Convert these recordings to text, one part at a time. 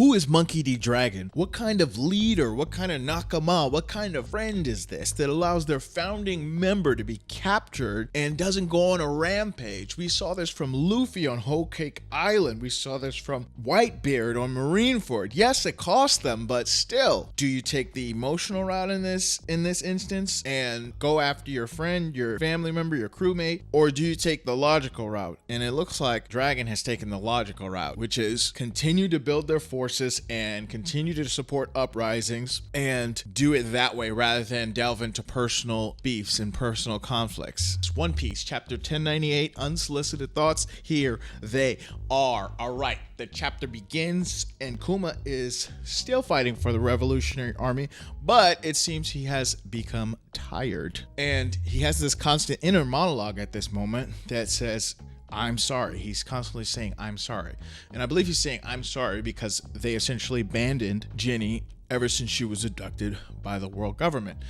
Who is Monkey D. Dragon? What kind of leader, what kind of nakama, what kind of friend is this that allows their founding member to be captured and doesn't go on a rampage? We saw this from Luffy on Whole Cake Island. We saw this from Whitebeard on Marineford. Yes, it cost them, but still, do you take the emotional route in this instance and go after your friend, your family member, your crewmate, or do you take the logical route? And it looks like Dragon has taken the logical route, which is continue to build their forces and continue to support uprisings and do it that way rather than delve into personal beefs and personal conflicts. It's One Piece, chapter 1098, Unsolicited Thoughts. Here they are. All right, the chapter begins and Kuma is still fighting for the Revolutionary Army, but it seems he has become tired. And he has this constant inner monologue at this moment that says, I'm sorry. He's constantly saying, I'm sorry. And I believe he's saying, I'm sorry because they essentially abandoned Jenny ever since she was abducted by the world government.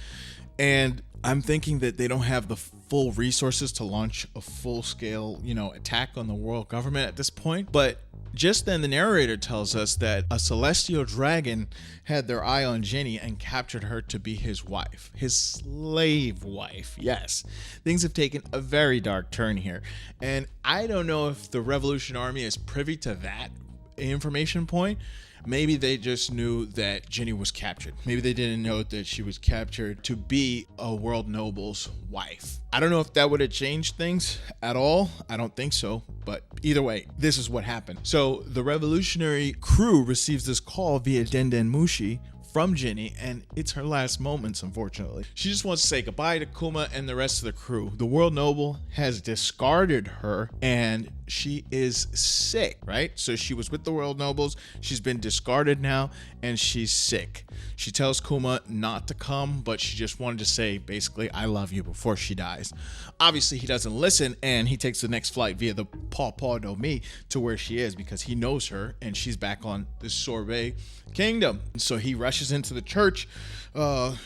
And I'm thinking that they don't have the full resources to launch a full-scale, attack on the world government at this point. But just then the narrator tells us that a celestial dragon had their eye on Jenny and captured her to be his wife, his slave wife. Yes, things have taken a very dark turn here. And I don't know if the Revolution Army is privy to that information point. Maybe they just knew that Jenny was captured. Maybe they didn't know that she was captured to be a world noble's wife. I don't know if that would have changed things at all. I don't think so. But either way, this is what happened. So the revolutionary crew receives this call via Denden Mushi from Jenny, and it's her last moments, unfortunately. She just wants to say goodbye to Kuma and the rest of the crew. The world noble has discarded her, and she is sick, right? So she was with the world nobles. She's been discarded now, and she's sick. She tells Kuma not to come, but she just wanted to say, basically, I love you before she dies. Obviously, he doesn't listen, and he takes the next flight via the Paw Paw no Mi to where she is because he knows her, and she's back on the Sorbet Kingdom. So he rushes into the church.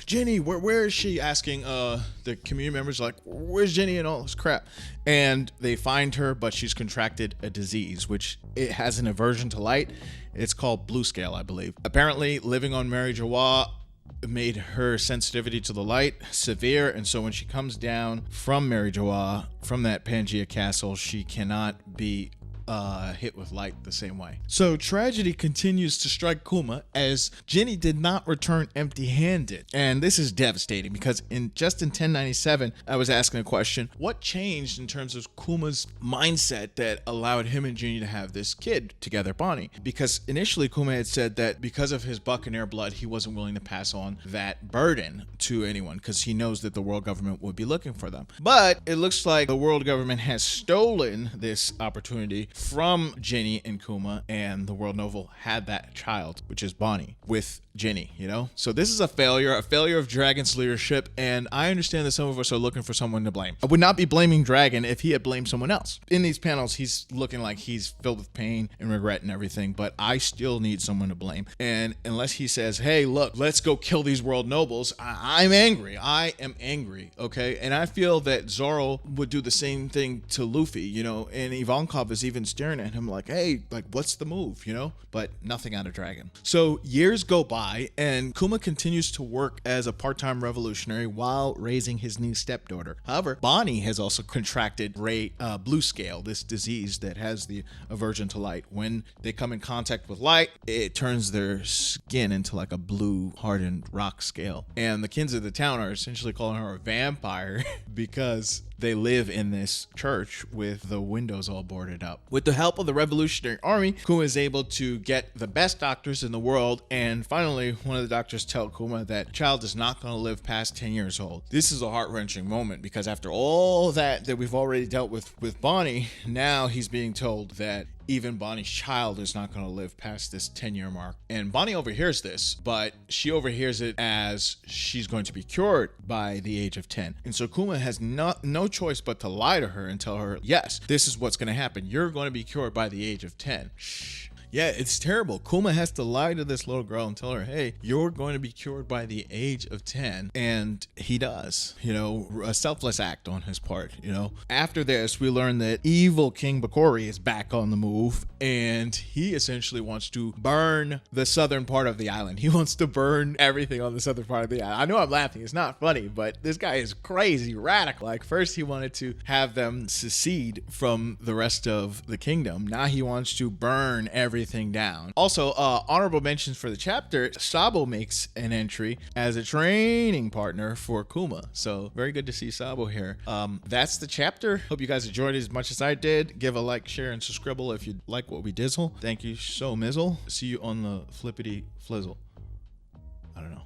Jenny, where is she? Asking the community members, like, where's Jenny and all this crap? And they find her, but she's contracted a disease, which it has an aversion to light. It's called blue scale, I believe. Apparently, living on Mary Jawa made her sensitivity to the light severe, and so when she comes down from Mary Jawa, from that Pangea castle, she cannot be hit with light the same way. So tragedy continues to strike Kuma as Jenny did not return empty-handed. And this is devastating because in 1097, I was asking a question, what changed in terms of Kuma's mindset that allowed him and Jenny to have this kid together, Bonnie? Because initially Kuma had said that because of his Buccaneer blood, he wasn't willing to pass on that burden to anyone because he knows that the world government would be looking for them. But it looks like the world government has stolen this opportunity from Jenny and Kuma, and the world noble had that child, which is Bonnie, with Jenny, So this is a failure of Dragon's leadership, and I understand that some of us are looking for someone to blame. I would not be blaming Dragon if he had blamed someone else. In these panels, he's looking like he's filled with pain and regret and everything, but I still need someone to blame. And unless he says, hey, look, let's go kill these world nobles, I'm angry. I am angry, okay? And I feel that Zoro would do the same thing to Luffy, and Ivankov is even staring at him like, hey, like, what's the move, But nothing out of Dragon. So years go by, and Kuma continues to work as a part-time revolutionary while raising his new stepdaughter. However, Bonnie has also contracted blue scale, this disease that has the aversion to light. When they come in contact with light, it turns their skin into like a blue hardened rock scale. And the kids of the town are essentially calling her a vampire because they live in this church with the windows all boarded up. With the help of the Revolutionary Army, Kuma is able to get the best doctors in the world, and finally, one of the doctors tell Kuma that child is not going to live past 10 years old. This is a heart-wrenching moment because after all that we've already dealt with Bonnie, now he's being told that even Bonnie's child is not going to live past this 10-year mark. And Bonnie overhears this, but she overhears it as she's going to be cured by the age of 10. And so Kuma has no choice but to lie to her and tell her, yes, this is what's going to happen. You're going to be cured by the age of 10. Shh. Yeah, it's terrible. Kuma has to lie to this little girl and tell her, hey, you're going to be cured by the age of 10. And he does, a selfless act on his part, After this, we learn that evil King Bakori is back on the move, and he essentially wants to burn the southern part of the island. He wants to burn everything on the southern part of the island. I know I'm laughing. It's not funny, but this guy is crazy radical. Like, first he wanted to have them secede from the rest of the kingdom. Now he wants to burn everything down. Also, honorable mentions for the chapter, Sabo makes an entry as a training partner for Kuma. So very good to see Sabo here. That's the chapter. Hope you guys enjoyed it as much as I did. Give a like, share, and subscribe if you like what we dizzle. Thank you so mizzle. See you on the flippity flizzle. I don't know.